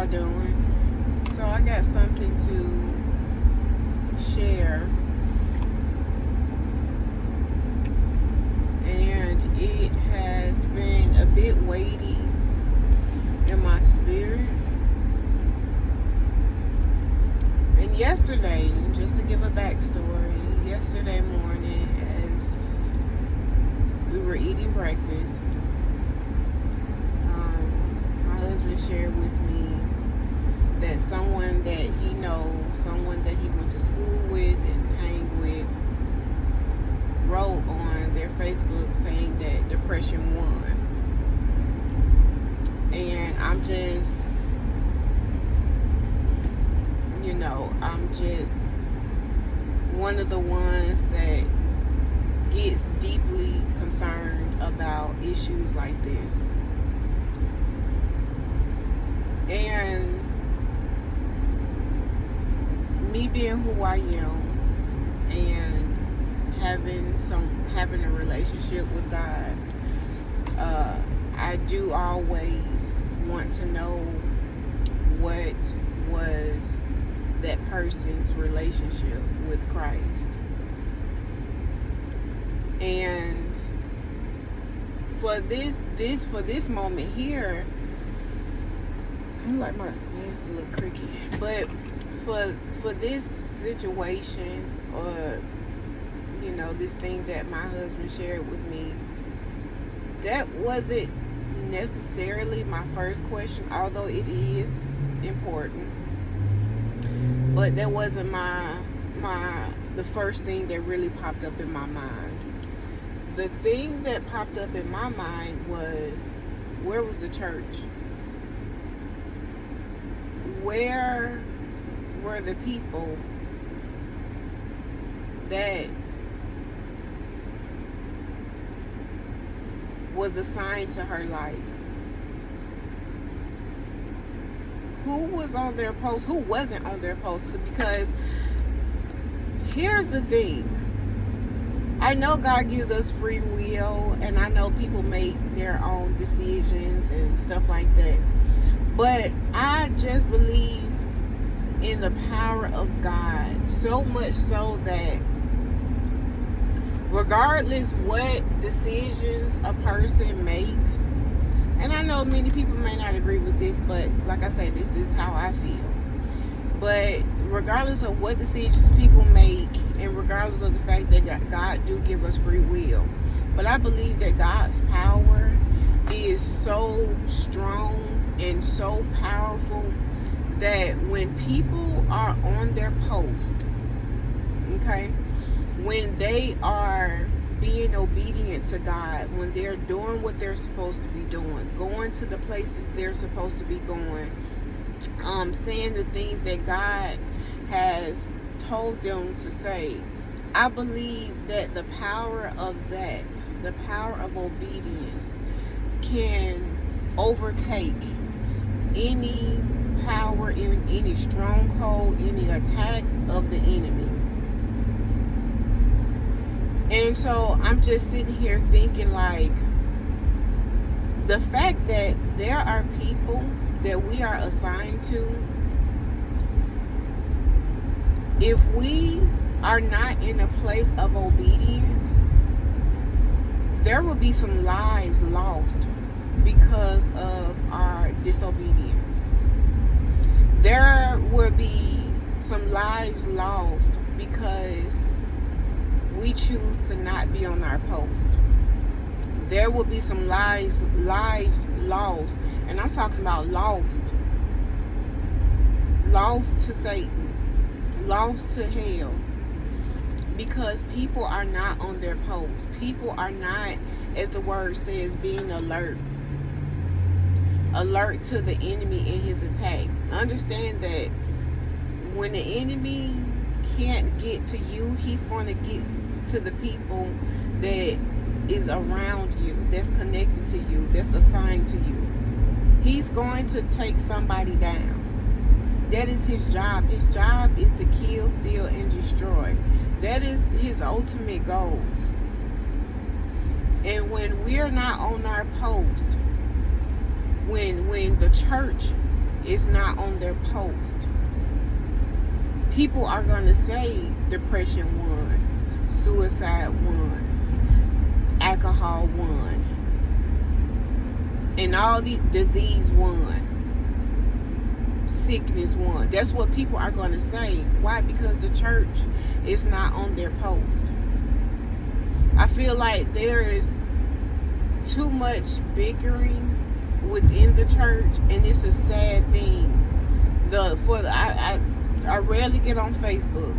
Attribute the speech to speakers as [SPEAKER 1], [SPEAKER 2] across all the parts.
[SPEAKER 1] y'all doing? So I got something to share, and it has been a bit weighty in my spirit. And yesterday, just to give a backstory, yesterday morning as we were eating breakfast, my husband shared with me that someone that he knows, someone that he went to school with and hang with, wrote on their Facebook saying that depression won. And I'm just one of the ones that gets deeply concerned about issues like this. And me being who I am and having a relationship with God, I do always want to know what was that person's relationship with Christ. And for this moment here, I feel like my glasses look crooked, but for this situation, or this thing that my husband shared with me, that wasn't necessarily my first question, although it is important. But that wasn't the first thing that really popped up in my mind. The thing that popped up in my mind was, where was the church? Where were the people that was assigned to her life? Who was on their post? Who wasn't on their post? Because here's the thing. I know God gives us free will, and I know people make their own decisions and stuff like that. But I just believe in the power of God, so much so that regardless what decisions a person makes, and I know many people may not agree with this, but like I say, this is how I feel. But regardless of what decisions people make, and regardless of the fact that God do give us free will, but I believe that God's power is so strong and so powerful that when people are on their post, okay, when they are being obedient to God, when they're doing what they're supposed to be doing, going to the places they're supposed to be going, saying the things that God has told them to say, I believe that the power of that, the power of obedience, can overtake any power in any stronghold, any attack of the enemy. And so I'm just sitting here thinking, like, the fact that there are people that we are assigned to, if we are not in a place of obedience, there will be some lives lost because of our disobedience. There will be some lives lost because we choose to not be on our post. There will be some lives lost, and I'm talking about lost to Satan, lost to hell, because people are not on their post. People are not, as the word says, being alert to the enemy and his attack. Understand that when the enemy can't get to you, he's going to get to the people that is around you, that's connected to you, that's assigned to you. He's going to take somebody down. That is his job. His job is to kill, steal, and destroy. That is his ultimate goals. And when we're not on our post, when the church is not on their post. People are going to say depression won, suicide won, alcohol won, and all the disease won, sickness won. That's what people are going to say. Why? Because the church is not on their post. I feel like there is too much bickering within the church, and it's a sad thing. I rarely get on Facebook.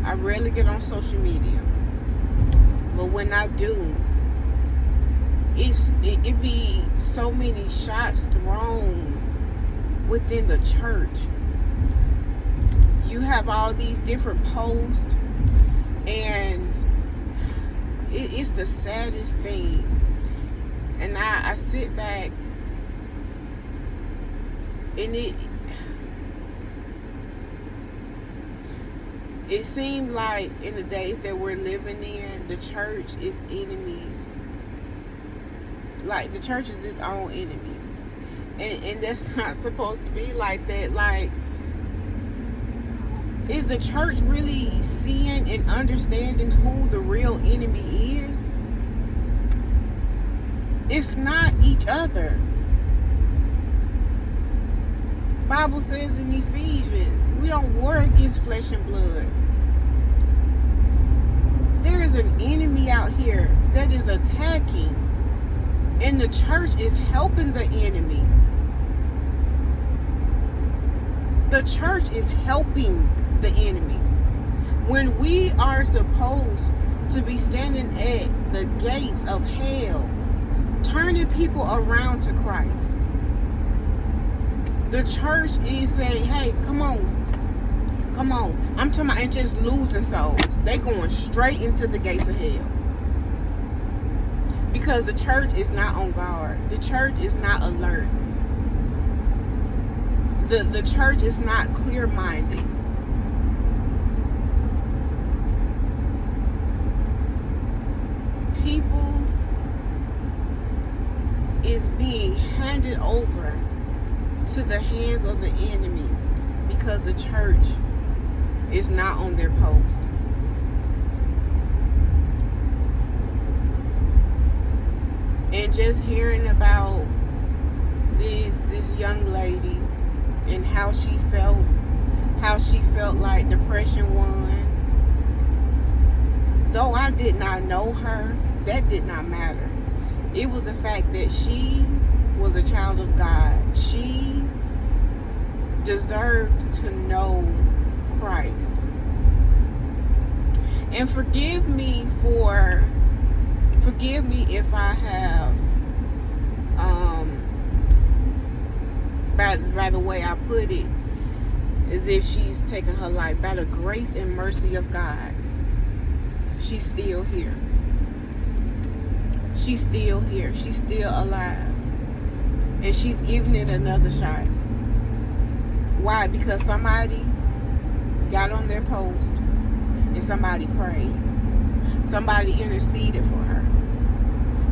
[SPEAKER 1] I rarely get on social media. But when I do, it be so many shots thrown within the church. You have all these different posts, and it's the saddest thing. And I sit back, and it seemed like in the days that we're living in, the church is enemies. Like, the church is its own enemy. And that's not supposed to be like that. Like, is the church really seeing and understanding who the real enemy is? It's not each other. Bible says in Ephesians, we don't war against flesh and blood. There is an enemy out here that is attacking, and the church is helping the enemy. The church is helping the enemy. When we are supposed to be standing at the gates of hell, turning people around to Christ, the church is saying, hey, come on. I'm talking about, and just losing souls. They going straight into the gates of hell. Because the church is not on guard. The church is not alert. The church is not clear-minded. People is being handed over to the hands of the enemy because the church is not on their post. And just hearing about this young lady and how she felt like depression won. Though I did not know her, that did not matter. It was the fact that she was a child of God. She deserved to know Christ. And forgive me if I have by the way I put it, as if she's taken her life. By the grace and mercy of God, she's still here. She's still here. She's still alive. And she's giving it another shot. Why? Because somebody got on their post and somebody prayed. Somebody interceded for her.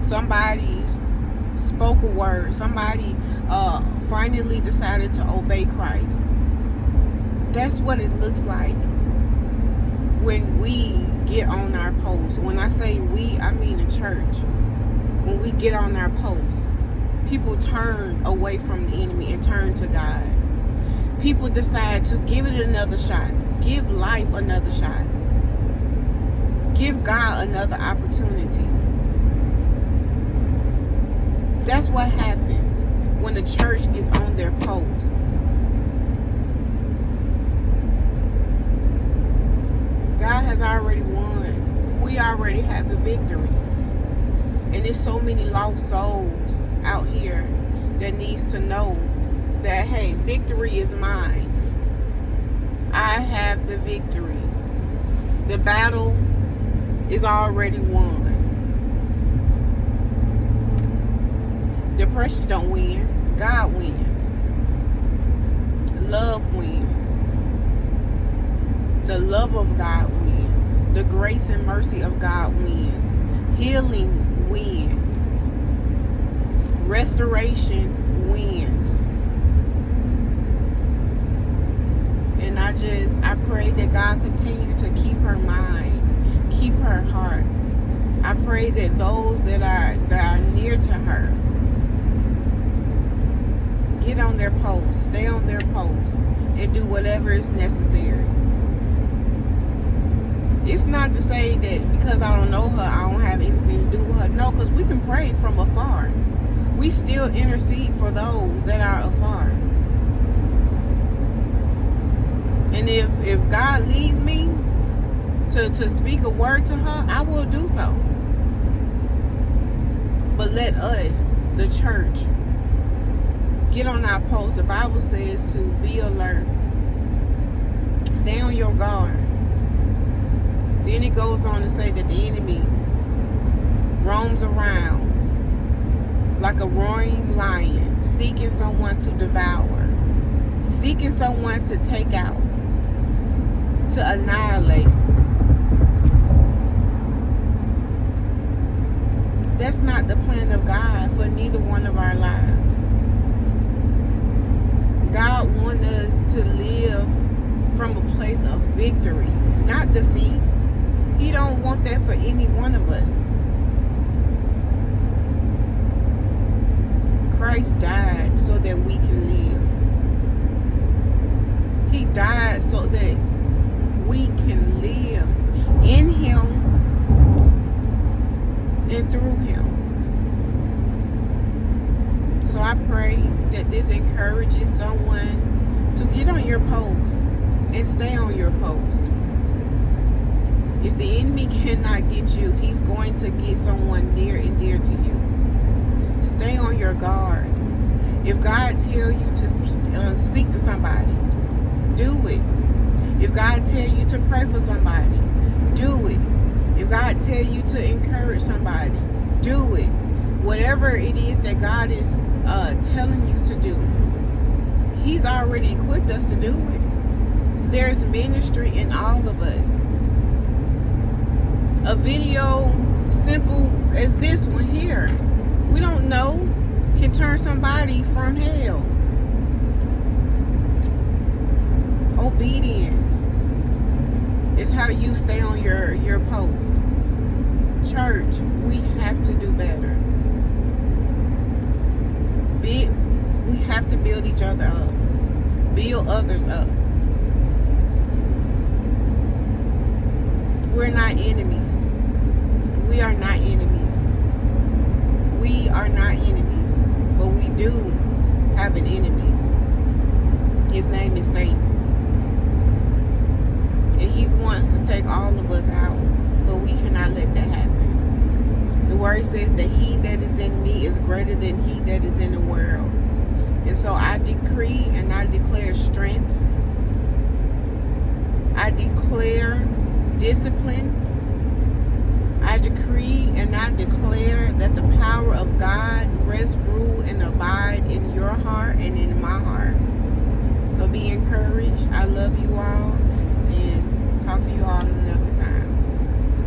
[SPEAKER 1] Somebody spoke a word. Somebody finally decided to obey Christ. That's what it looks like when we get on our post. When I say we, I mean the church. When we get on our post, people turn away from the enemy and turn to God. People decide to give it another shot. Give life another shot. Give God another opportunity. That's what happens when the church is on their post. God has already won. We already have the victory. And there's so many lost souls out here that needs to know that, hey, victory is mine. I have the victory. The battle is already won. Depression don't win. God wins. Love wins. The love of God wins. The grace and mercy of God wins. Healing wins. Restoration wins. I pray that God continue to keep her mind, keep her heart. I pray that those that are near to her get on their post, stay on their post, and do whatever is necessary. It's not to say that because I don't know her, I don't have anything to do with her. No, because we can pray from afar. We still intercede for those that are afar. And if God leads me to speak a word to her, I will do so. But let us, the church, get on our post. The Bible says to be alert. Stay on your guard. Then it goes on to say that the enemy roams around like a roaring lion, seeking someone to devour, seeking someone to take out, to annihilate. That's not the plan of God for neither one of our lives. God wants us to live from a place of victory, not defeat. He don't want that for any one of us. Christ died so that we can live. He died so that we can live in Him and through Him. So I pray that this encourages someone to get on your post and stay on your post. If the enemy cannot get you, he's going to get someone near and dear to you. Stay on your guard. If God tells you to speak to somebody, do it. If God tells you to pray for somebody, do it. If God tells you to encourage somebody, do it. Whatever it is that God is telling you to do, He's already equipped us to do it. There's ministry in all of us. A video simple as this one here, we don't know, can turn somebody from hell. Obedience is how you stay on your post. Church, we have to do better. We have to build each other up. Build others up. We're not enemies. We are not enemies. We are not enemies. But we do have an enemy. His name is Satan. And he wants to take all of us out. But we cannot let that happen. The word says that he that is in me is greater than he that is in the world. And so I decree and I declare strength. I declare discipline. I decree and I declare that the power of God rest, rule, and abide in your heart and in my heart. So be encouraged. I love you all, and talk to you all in another